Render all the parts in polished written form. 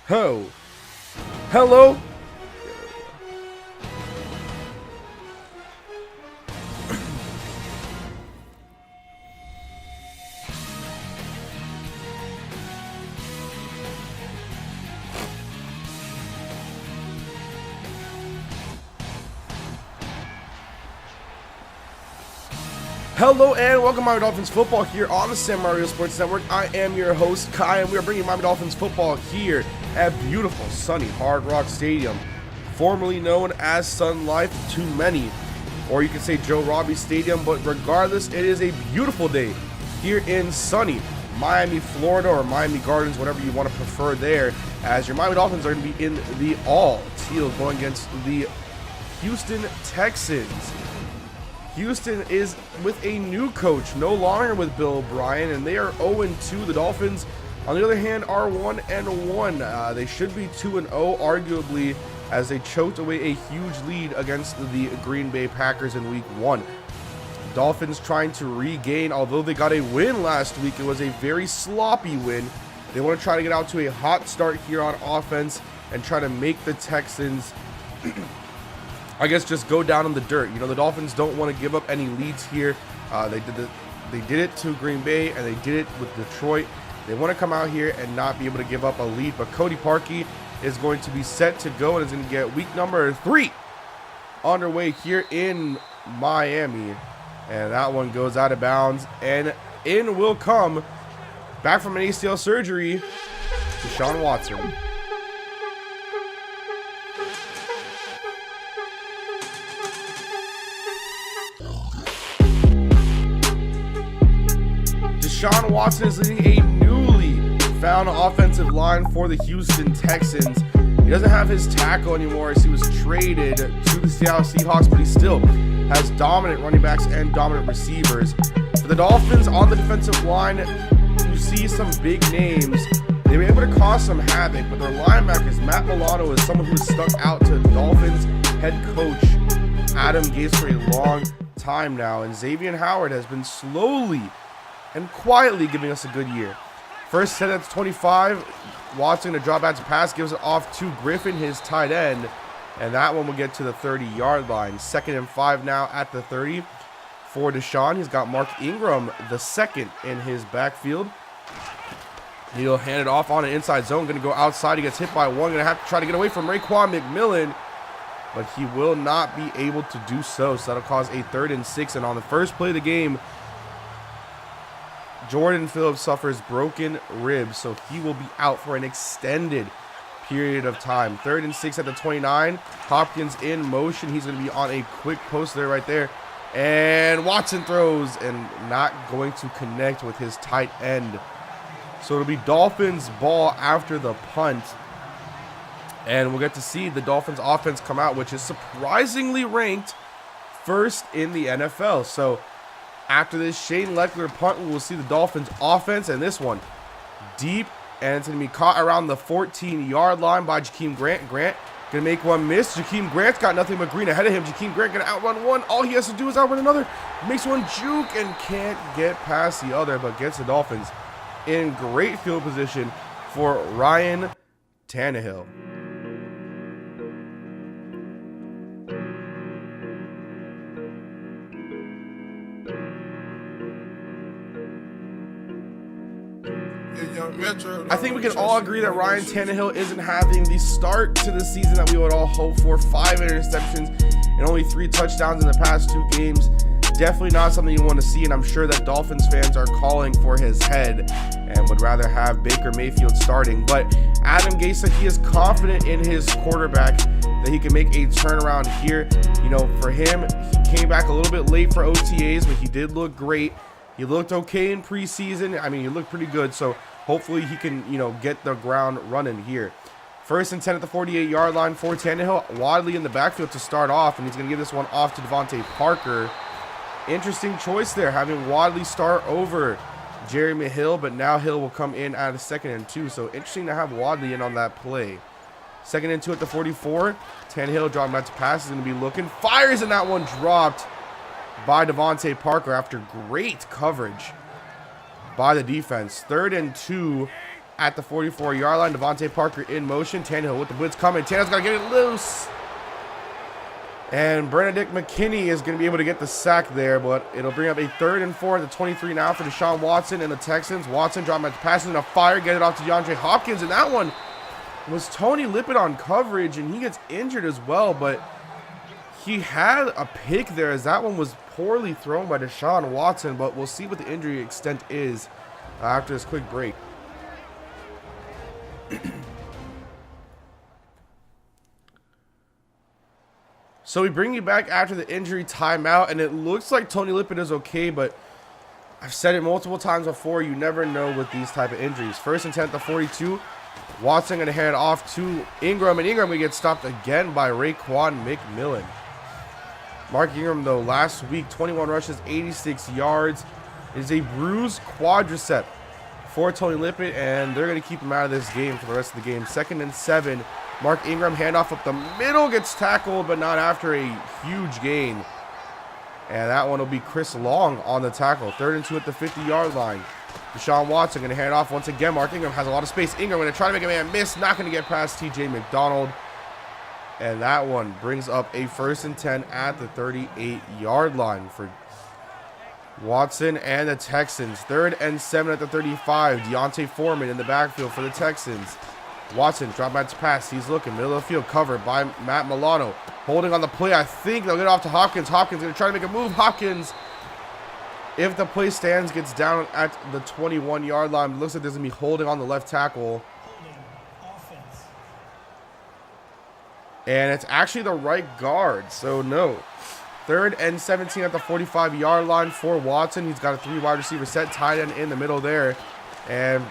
Ho. Hello. Hello and welcome to Miami Dolphins football here on the San Mario Sports Network. I am your host Kai, and we are bringing Miami Dolphins football here at beautiful sunny Hard Rock Stadium, formerly known as Sun Life to many, or you can say Joe Robbie Stadium. But regardless, it is a beautiful day here in sunny Miami, Florida, or Miami Gardens, whatever you want to prefer there, as your Miami Dolphins are going to be in the all teal going against the Houston Texans. Houston is with a new coach, no longer with Bill O'Brien, and they are 0-2. The Dolphins, on the other hand, are 1-1. They should be 2-0, arguably, as they choked away a huge lead against the Green Bay Packers in Week 1. Dolphins trying to regain, although they got a win last week. It was a very sloppy win. They want to try to get out to a hot start here on offense and try to make the Texans I guess just go down in the dirt. You know, the Dolphins don't want to give up any leads here. They did it to Green Bay, and they did it with Detroit. They want to come out here and not be able to give up a lead. But Cody Parkey is going to be set to go and is going to get week number 3 underway here in Miami. And that one goes out of bounds. And in will come, back from an ACL surgery, Deshaun Watson. Deshaun Watson is leading a newly found offensive line for the Houston Texans. He doesn't have his tackle anymore as he was traded to the Seattle Seahawks, but he still has dominant running backs and dominant receivers. For the Dolphins on the defensive line, you see some big names. They were able to cause some havoc, but their linebackers, Matt Milano, is someone who's stuck out to the Dolphins head coach Adam Gase for a long time now, and Xavier Howard has been slowly and quietly giving us a good year. First set at 25, Watson to drop back to pass, gives it off to Griffin, his tight end, and that one will get to the 30-yard line. 2nd and 5 now at the 30 for Deshaun. He's got Mark Ingram, the second, in his backfield. He'll hand it off on an inside zone, going to go outside. He gets hit by one, going to have to try to get away from Raekwon McMillan, but he will not be able to do so, so that'll cause a 3rd and 6, and on the first play of the game, Jordan Phillips suffers broken ribs, so he will be out for an extended period of time. 3rd and 6 at the 29. Hopkins in motion. He's going to be on a quick post there, right there. And Watson throws and not going to connect with his tight end. So it'll be Dolphins ball after the punt. And we'll get to see the Dolphins offense come out, which is surprisingly ranked 1st in the NFL. So after this Shane Leckler punt, we will see the Dolphins offense, and this one deep, and it's going to be caught around the 14-yard line by Jakeem Grant. Grant going to make one miss. Jakeem Grant's got nothing but green ahead of him. Jakeem Grant going to outrun one. All he has to do is outrun another. Makes one juke and can't get past the other, but gets the Dolphins in great field position for Ryan Tannehill. I think we can all agree that Ryan Tannehill isn't having the start to the season that we would all hope for. 5 interceptions and only 3 touchdowns in the past 2 games. Definitely not something you want to see, and I'm sure that Dolphins fans are calling for his head and would rather have Baker Mayfield starting. But Adam Gase said he is confident in his quarterback that he can make a turnaround here. You know, for him, he came back a little bit late for OTAs, but he did look great. He looked okay in preseason. I mean, he looked pretty good, so hopefully he can, you know, get the ground running here. 1st and 10 at the 48-yard line for Tannehill. Wadley in the backfield to start off, and he's going to give this one off to Devontae Parker. Interesting choice there, having Wadley start over Jeremy Hill, but now Hill will come in at a 2nd and 2, so interesting to have Wadley in on that play. 2nd and 2 at the 44. Tannehill dropping back to pass, is going to be looking. Fires, and that one dropped by Devontae Parker after great coverage by the defense. 3rd and 2 at the 44-yard line. Devontae Parker in motion. Tannehill with the blitz coming. Tannehill's got to get it loose. And Benedict McKinney is going to be able to get the sack there, but it'll bring up a 3rd and 4 at the 23 now for Deshaun Watson and the Texans. Watson dropping back to passes in a fire, get it off to DeAndre Hopkins, and that one was Tony Lippett on coverage, and he gets injured as well, but he had a pick there as that one was poorly thrown by Deshaun Watson, but we'll see what the injury extent is after this quick break. So we bring you back after the injury timeout, and it looks like Tony Lippett is okay, but I've said it multiple times before, you never know with these type of injuries. 1st and 10 at the 42. Watson going to hand off to Ingram, and Ingram will get stopped again by Raekwon McMillan. Mark Ingram, though, last week, 21 rushes, 86 yards. It is a bruised quadricep for Tony Lippett, and they're going to keep him out of this game for the rest of the game. 2nd and 7. Mark Ingram, handoff up the middle, gets tackled, but not after a huge gain. And that one will be Chris Long on the tackle. 3rd and 2 at the 50-yard line. Deshaun Watson going to hand off once again. Mark Ingram has a lot of space. Ingram going to try to make a man miss. Not going to get past TJ McDonald. And that one brings up a 1st and 10 at the 38-yard line for Watson and the Texans. 3rd and 7 at the 35. Deontay Foreman in the backfield for the Texans. Watson drop back to pass. He's looking. Middle of the field covered by Matt Milano. Holding on the play. I think they'll get off to Hopkins. Hopkins going to try to make a move. Hopkins, if the play stands, gets down at the 21-yard line. It looks like there's going to be holding on the left tackle. And it's actually the right guard. So no. 3rd and 17 at the 45-yard line for Watson. He's got a 3 wide receiver set, tight end in the middle there. And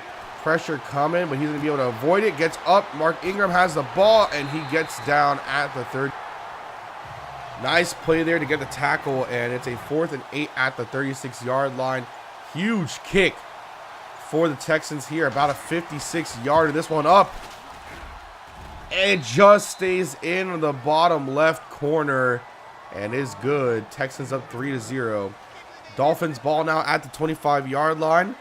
pressure coming, but he's going to be able to avoid it. Gets up. Mark Ingram has the ball, and he gets down at the 3rd. Nice play there to get the tackle, and it's a 4th and 8 at the 36-yard line. Huge kick for the Texans here. About a 56-yarder. This one up. And it just stays in the bottom left corner and is good. Texans up 3-0. Dolphins ball now at the 25-yard line.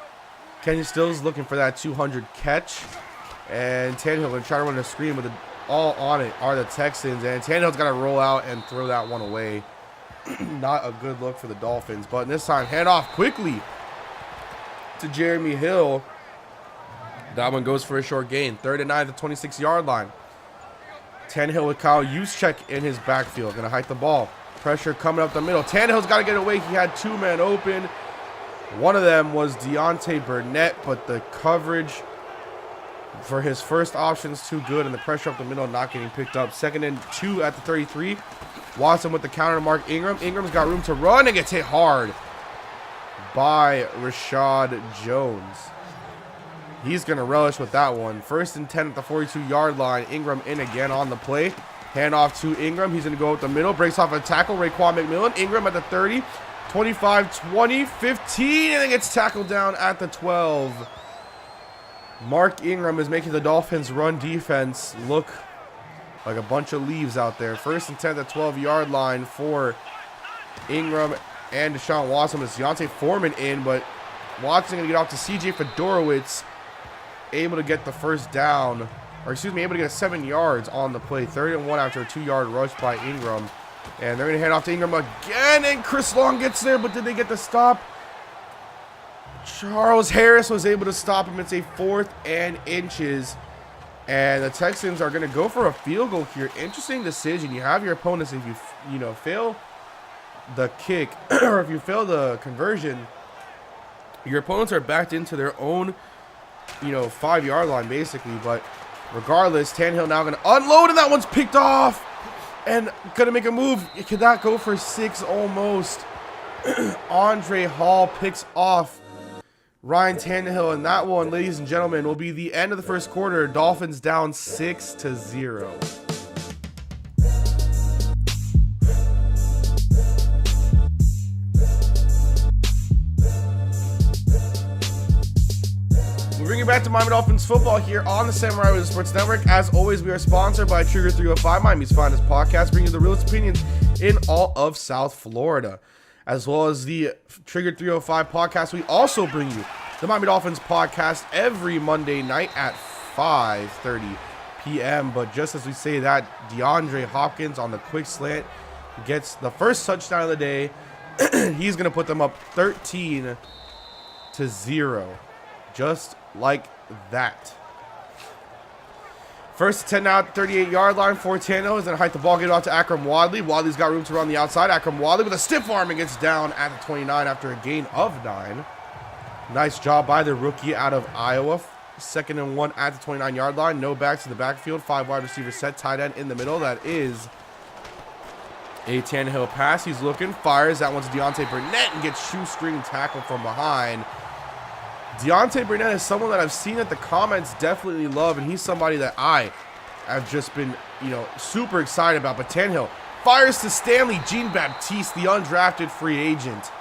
Kenny Stills looking for that 200 catch. And Tannehill going to try to run a screen, but all on it are the Texans. And Tannehill's got to roll out and throw that one away. Not a good look for the Dolphins. But this time, handoff quickly to Jeremy Hill. That one goes for a short gain. 3rd and 9 at the 26-yard line. Tannehill with Kyle Juszczyk in his backfield. Going to hike the ball. Pressure coming up the middle. Tannehill's got to get away. He had 2 men open. One of them was Deontay Burnett, but the coverage for his first option is too good, and the pressure up the middle not getting picked up. 2nd and 2 at the 33. Watson with the counter to Mark Ingram. Ingram's got room to run and gets hit hard by Rashad Jones. He's going to relish with that one. 1st and 10 at the 42-yard line. Ingram in again on the play. Handoff to Ingram. He's going to go up the middle. Breaks off a tackle. Raekwon McMillan. Ingram at the 30. 25, 20, 15, and then gets tackled down at the 12. Mark Ingram is making the Dolphins' run defense look like a bunch of leaves out there. 1st and 10 at the 12-yard line for Ingram and Deshaun Watson. With Deontay Foreman in, but Watson going to get off to C.J. Fedorowicz, able to get the first down, or excuse me, able to get 7 yards on the play. 3rd and 1 after a 2-yard rush by Ingram. And they're going to hand off to Ingram again, and Chris Long gets there, but did they get the stop? Charles Harris was able to stop him. It's a 4th and inches, and the Texans are going to go for a field goal here. Interesting decision. You have your opponents, if you fail the kick, or if you fail the conversion, your opponents are backed into their own 5-yard line basically. But regardless, Tannehill now going to unload, and that one's picked off. And gonna make a move. Could that go for 6 almost? Andre Hall picks off Ryan Tannehill, and that one, ladies and gentlemen, will be the end of the first quarter. Dolphins down 6-0. Bring you back to Miami Dolphins football here on the Samurai Wizard Sports Network. As always, we are sponsored by Trigger 305, Miami's finest podcast, bringing you the realest opinions in all of South Florida. As well as the Trigger 305 podcast, we also bring you the Miami Dolphins podcast every Monday night at 5:30 p.m. But just as we say that, DeAndre Hopkins on the quick slant gets the first touchdown of the day. He's going to put them up 13-0. Just like that. First 10 now at the 38-yard line for Tannehill. Is going to hike the ball, get it off to Akram Wadley. Wadley's got room to run the outside. Akram Wadley with a stiff arm and gets down at the 29 after a gain of 9. Nice job by the rookie out of Iowa. 2nd and 1 at the 29-yard line. No backs to the backfield. 5 wide receiver set. Tight end in the middle. That is a Tannehill pass. He's looking. Fires. That one's Deontay Burnett and gets shoestring tackle from behind. Deontay Burnett is someone that I've seen that the comments definitely love, and he's somebody that I have just been, super excited about. But Tannehill fires to Stanley Jean-Baptiste, the undrafted free agent,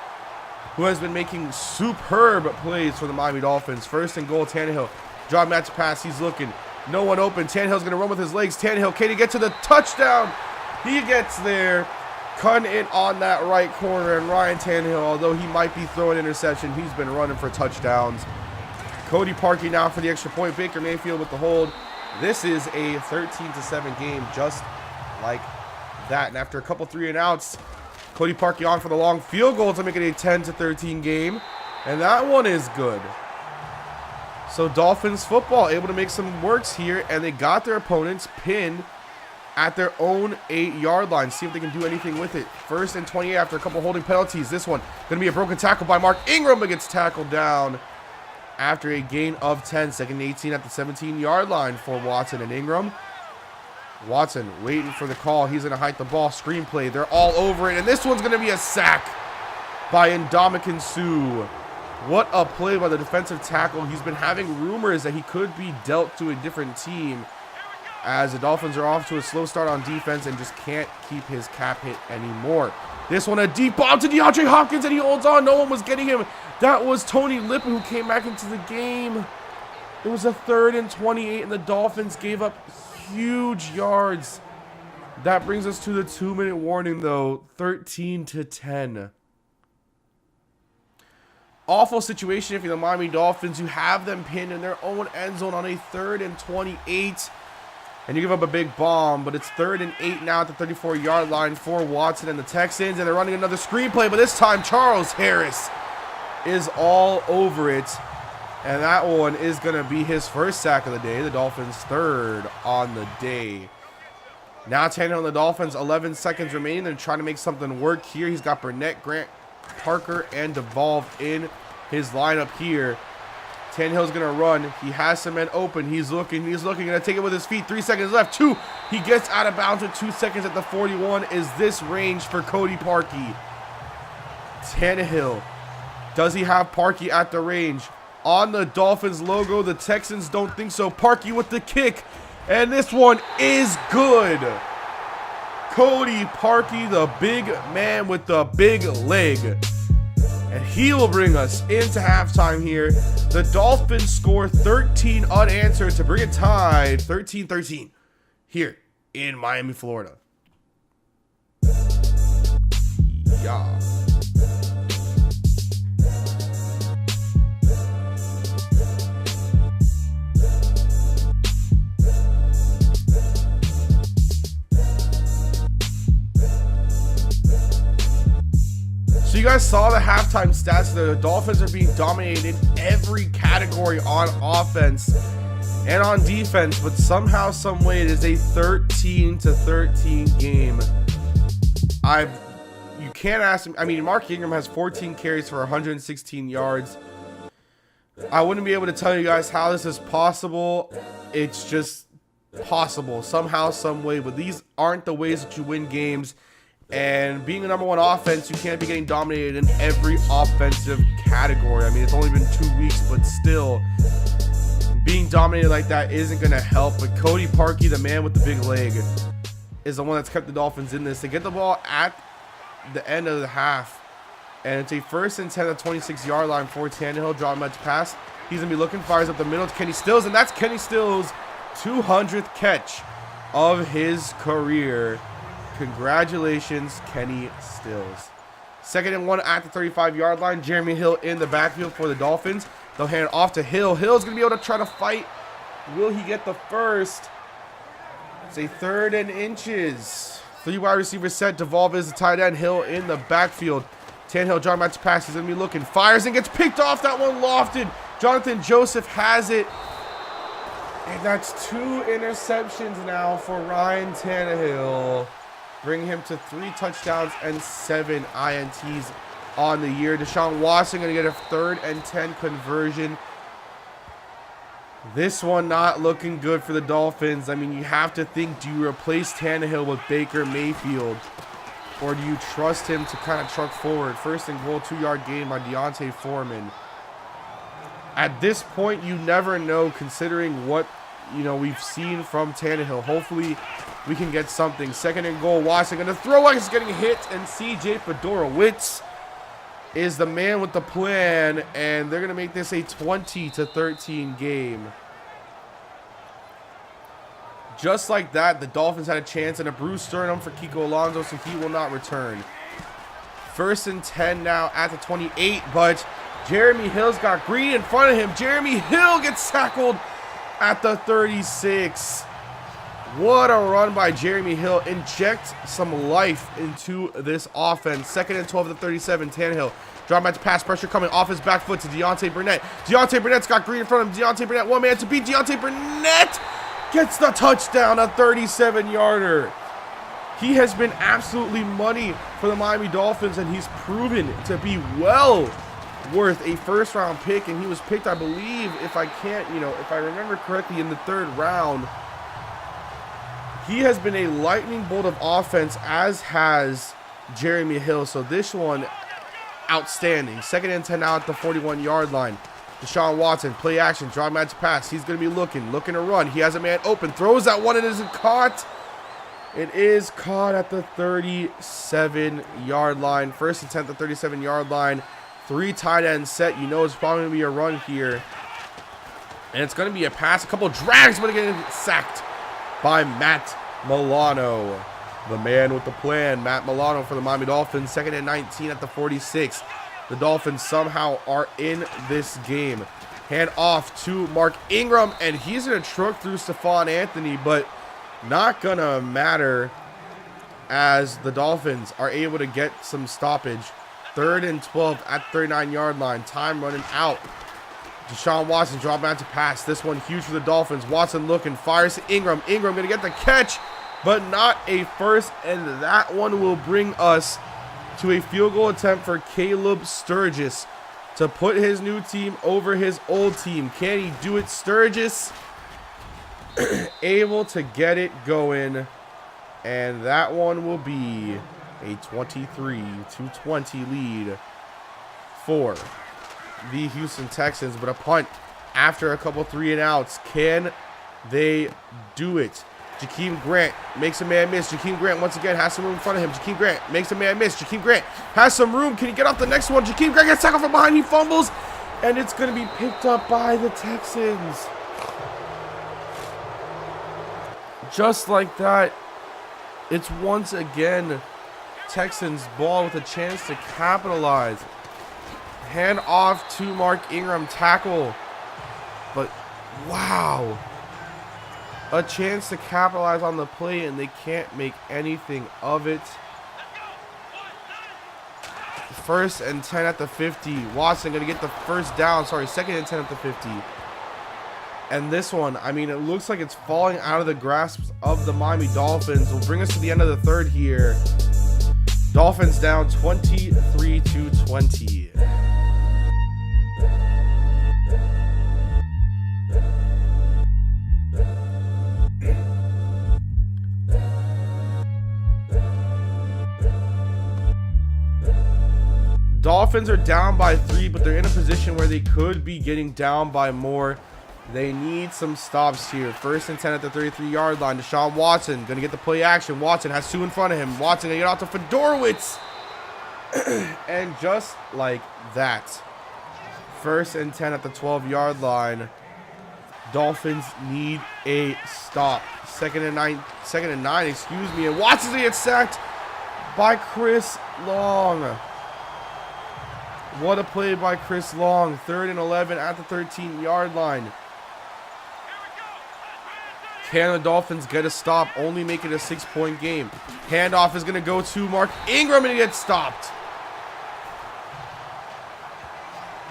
who has been making superb plays for the Miami Dolphins. 1st and goal, Tannehill. Draw match pass. He's looking. No one open. Tannehill's going to run with his legs. Tannehill, can he get to the touchdown? He gets there. Cutting in on that right corner, and Ryan Tannehill, although he might be throwing interception, he's been running for touchdowns. Cody Parkey now for the extra point. Baker Mayfield with the hold. This is a 13-7 game, just like that. And after a couple 3-and-outs, Cody Parkey on for the long field goal to make it a 10-13 game, and that one is good. So Dolphins football able to make some works here, and they got their opponents pinned at their own 8-yard line. See if they can do anything with it. 1st and 28 after a couple holding penalties. This one going to be a broken tackle by Mark Ingram, but gets tackled down after a gain of 10. 2nd and 18 at the 17-yard line for Watson and Ingram. Watson waiting for the call. He's going to hike the ball. Screenplay. They're all over it. And this one's going to be a sack by Ndamukong Suh. What a play by the defensive tackle. He's been having rumors that he could be dealt to a different team, as the Dolphins are off to a slow start on defense and just can't keep his cap hit anymore. This one, a deep bomb to DeAndre Hopkins, and he holds on. No one was getting him. That was Tony Lippin who came back into the game. It was a 3rd and 28, and the Dolphins gave up huge yards. That brings us to the 2-minute warning, though. 13-10. Awful situation if you're the Miami Dolphins. You have them pinned in their own end zone on a 3rd and 28. And you give up a big bomb, but it's 3rd and 8 now at the 34-yard line for Watson and the Texans. And they're running another screenplay, but this time Charles Harris is all over it. And that one is going to be his first sack of the day. The Dolphins' 3rd on the day. Now Tannehill and the Dolphins, 11 seconds remaining. They're trying to make something work here. He's got Burnett, Grant, Parker, and Devolve in his lineup here. Tannehill's going to run. He has some men open. He's looking. Going to take it with his feet. 3 seconds left. 2. He gets out of bounds with 2 seconds at the 41. Is this range for Cody Parkey? Tannehill. Does he have Parkey at the range? On the Dolphins logo. The Texans don't think so. Parkey with the kick. And this one is good. Cody Parkey, the big man with the big leg. And he will bring us into halftime here. The Dolphins score 13 unanswered to bring it tied 13-13 here in Miami, Florida. Yeah. So you guys saw the halftime stats. The Dolphins are being dominated in every category on offense and on defense, but somehow, some way, it is a 13-13 game. You can't ask him. I mean, Mark Ingram has 14 carries for 116 yards. I wouldn't be able to tell you guys how this is possible. It's just possible somehow, some way. But these aren't the ways that you win games. And being a number one offense, you can't be getting dominated in every offensive category. I mean, it's only been 2 weeks, but still, being dominated like that isn't going to help. But Cody Parkey, the man with the big leg, is the one that's kept the Dolphins in this. They get the ball at the end of the half, and it's a 1st and 10 at the 26-yard line for Tannehill. Draw match pass. He's going to be looking, fires up the middle to Kenny Stills, and that's Kenny Stills' 200th catch of his career. Congratulations, Kenny Stills. 2nd and 1 at the 35-yard line. Jeremy Hill in the backfield for the Dolphins. They'll hand it off to Hill. Hill's going to be able to try to fight. Will he get the first? It's a 3rd and inches. 3 wide receivers set. Devolve is the tight end. Hill in the backfield. Tannehill, John Match pass. He's going to be looking. Fires and gets picked off. That one lofted. Jonathan Joseph has it. And that's 2 interceptions now for Ryan Tannehill. Bringing him to 3 touchdowns and 7 INTs on the year. Deshaun Watson going to get a 3rd and 10 conversion. This one not looking good for the Dolphins. I mean, you have to think, do you replace Tannehill with Baker Mayfield? Or do you trust him to kind of truck forward? 1st and goal, 2-yard gain by Deontay Foreman. At this point, you never know, considering what, we've seen from Tannehill. Hopefully, we can get something. 2nd and goal, Watson going to throw like he's getting hit, and CJ Fedorowicz is the man with the plan, and they're going to make this a 20-13 game. Just like that, the Dolphins had a chance, and a bruised sternum for Kiko Alonso, so he will not return. 1st and 10 now at the 28, but Jeremy Hill's got Green in front of him. Jeremy Hill gets tackled at the 36. What a run by Jeremy Hill. Inject some life into this offense. 2nd and 12 at the 37. Tannehill. Drop back to pass. Pressure coming off his back foot to Deontay Burnett. Deontay Burnett's got Green in front of him. Deontay Burnett, 1 man to beat. Deontay Burnett gets the touchdown, a 37-yarder. He has been absolutely money for the Miami Dolphins, and he's proven to be well worth a 1st-round pick. And he was picked, I believe, if I remember correctly, in the 3rd round. He has been a lightning bolt of offense, as has Jeremy Hill. So this one, outstanding. 2nd and 10 now at the 41-yard line. Deshaun Watson, play action, draw match pass. He's going to be looking to run. He has a man open, throws that one, and it isn't caught. It is caught at the 37-yard line. 1st and 10 at the 37-yard line. 3 tight ends set. It's probably going to be a run here. And it's going to be a pass. A couple drags, but again, sacked by Matt Milano. The man with the plan, Matt Milano for the Miami Dolphins. 2nd and 19 at the 46. The Dolphins somehow are in this game. Hand off to Mark Ingram, and he's going to truck through Stephon Anthony, but not going to matter as the Dolphins are able to get some stoppage. 3rd and 12 at 39-yard line. Time running out. Deshaun Watson drop back to pass. This one huge for the Dolphins. Watson looking, fires to Ingram. Ingram going to get the catch, but not a first, and that one will bring us to a field goal attempt for Caleb Sturgis to put his new team over his old team. Can he do it? Sturgis able to get it going, and that one will be a 23-20 lead for the Houston Texans. But a punt after a couple 3-and-outs. Can they do it? Jakeem Grant makes a man miss. Jakeem Grant once again has some room in front of him. Jakeem Grant makes a man miss. Jakeem Grant has some room. Can he get off the next one? Jakeem Grant gets tackled from behind. He fumbles, and it's going to be picked up by the Texans. Just like that, it's once again Texans ball with a chance to capitalize. Hand off to Mark Ingram, tackle. But wow. A chance to capitalize on the play, and they can't make anything of it. 1st and 10 at the 50. Watson going to get the 1st down. Sorry, 2nd and 10 at the 50. And this one, I mean, it looks like it's falling out of the grasp of the Miami Dolphins. Will bring us to the end of the 3rd here. Dolphins down 23-20. Dolphins are down by 3, but they're in a position where they could be getting down by more. They need some stops here. 1st and 10 at the 33-yard line. Deshaun Watson going to get the play action. Watson has 2 in front of him. Watson going to get out to Fedorowicz. And just like that, 1st and 10 at the 12-yard line. Dolphins need a stop. 2nd and 9, excuse me. And Watson's going to get sacked by Chris Long. What a play by Chris Long. 3rd and 11 at the 13-yard line. Can the Dolphins get a stop? Only make it a 6-point game. Handoff is going to go to Mark Ingram and he gets stopped.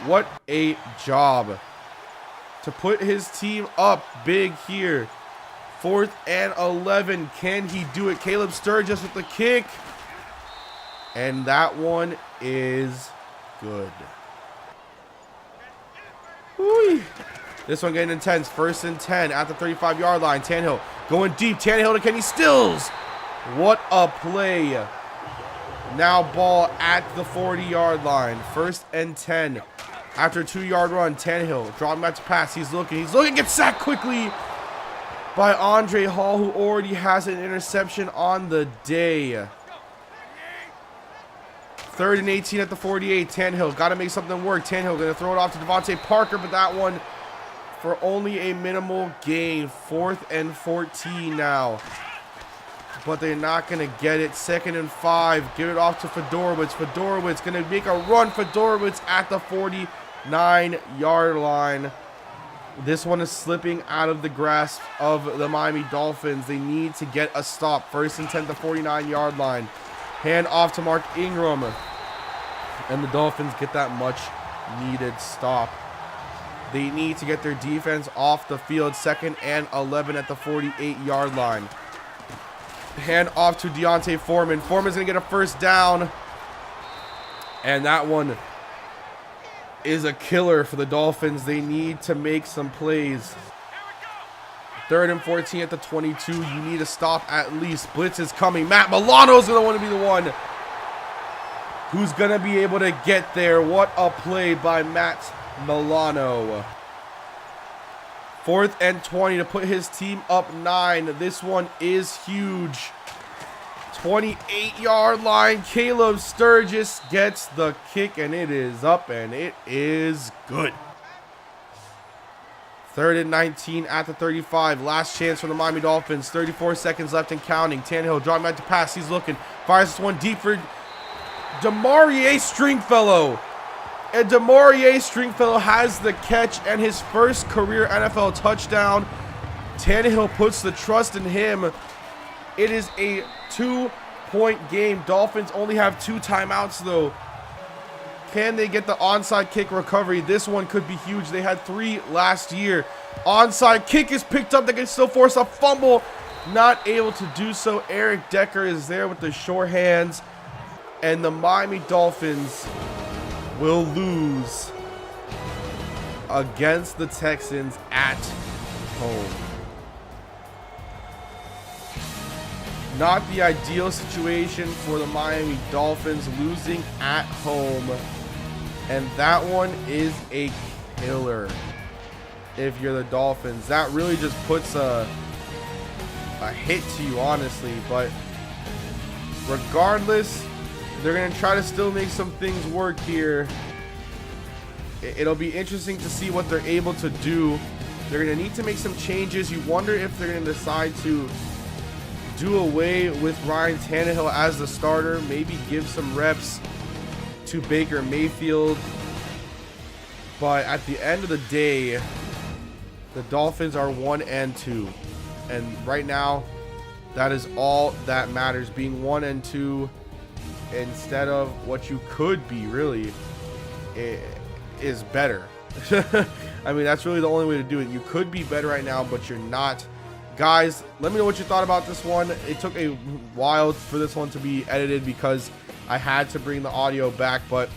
What a job to put his team up big here. 4th and 11. Can he do it? Caleb Sturgis with the kick. And that one is good. Whee. This one getting intense. 1st and 10 at the 35-yard line. Tannehill going deep. Tannehill to Kenny Stills. What a play. Now ball at the 40-yard line. 1st and 10. After a 2-yard run, Tannehill dropping back to pass. He's looking, gets sacked quickly by Andre Hall, who already has an interception on the day. 3rd and 18 at the 48. Tannehill got to make something work. Tannehill going to throw it off to Devontae Parker, but that one for only a minimal gain. 4th and 14 now. But they're not going to get it. 2nd and 5. Give it off to Fedorowicz. Fedorowicz going to make a run. Fedorowicz at the 49-yard line. This one is slipping out of the grasp of the Miami Dolphins. They need to get a stop. 1st and 10 at the 49-yard line. Hand off to Mark Ingram. And the Dolphins get that much needed stop. They need to get their defense off the field. 2nd and 11 at the 48-yard line. Hand off to Deontay Foreman. Foreman's going to get a 1st down. And that one is a killer for the Dolphins. They need to make some plays. 3rd and 14 at the 22. You need to stop at least. Blitz is coming. Matt Milano's going to want to be the one who's going to be able to get there. What a play by Matt Milano. 4th and 20 to put his team up 9. This one is huge. 28-yard line. Caleb Sturgis gets the kick, and it is up, and it is good. 3rd and 19 at the 35. Last chance for the Miami Dolphins. 34 seconds left and counting. Tannehill dropping back to pass. He's looking. Fires this one deep for Demarie Stringfellow. And Demarie Stringfellow has the catch and his first career NFL touchdown. Tannehill puts the trust in him. It is a 2-point game. Dolphins only have 2 timeouts, though. Can they get the onside kick recovery? This one could be huge. They had 3 last year. Onside kick is picked up. They can still force a fumble. Not able to do so. Eric Decker is there with the sure hands. And the Miami Dolphins will lose against the Texans at home. Not the ideal situation for the Miami Dolphins, losing at home. And that one is a killer if you're the Dolphins. That really just puts a hit to you, honestly. But regardless, they're going to try to still make some things work here. It'll be interesting to see what they're able to do. They're going to need to make some changes. You wonder if they're going to decide to do away with Ryan Tannehill as the starter. Maybe give some reps to Baker Mayfield. But at the end of the day, the Dolphins are 1-2. And right now, that is all that matters. Being 1-2 instead of what you could be, really, is better. I mean, that's really the only way to do it. You could be better right now, but you're not. Guys, let me know what you thought about this one. It took a while for this one to be edited because I had to bring the audio back, but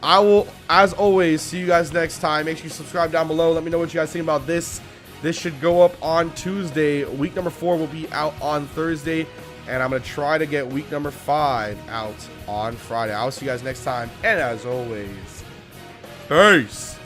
I will, as always, see you guys next time. Make sure you subscribe down below. Let me know what you guys think about this. This should go up on Tuesday. Week number 4 will be out on Thursday, and I'm going to try to get week number 5 out on Friday. I'll see you guys next time, and as always, peace.